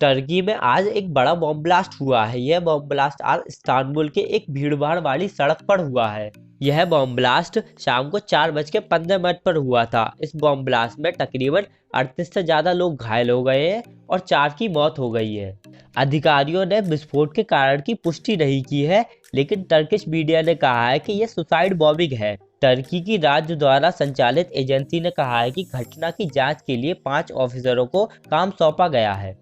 Turkey में आज एक बड़ा बॉम्ब ब्लास्ट हुआ है। यह बॉम्ब ब्लास्ट आज इस्तांबुल के एक भीड़भाड़ वाली सड़क पर हुआ है। यह बॉम्ब ब्लास्ट शाम को 4:15 पर हुआ था। इस बॉम्ब ब्लास्ट में तकरीबन 38 से ज्यादा लोग घायल हो गए हैं और 4 की मौत हो गई है। अधिकारियों ने विस्फोट के कारण की पुष्टि नहीं की है, लेकिन टर्किश मीडिया ने कहा है कि यह सुसाइड बॉम्बिंग है। टर्की की राज्य द्वारा संचालित एजेंसी ने कहा है कि घटना की जांच के लिए 5 ऑफिसरों को काम सौंपा गया है।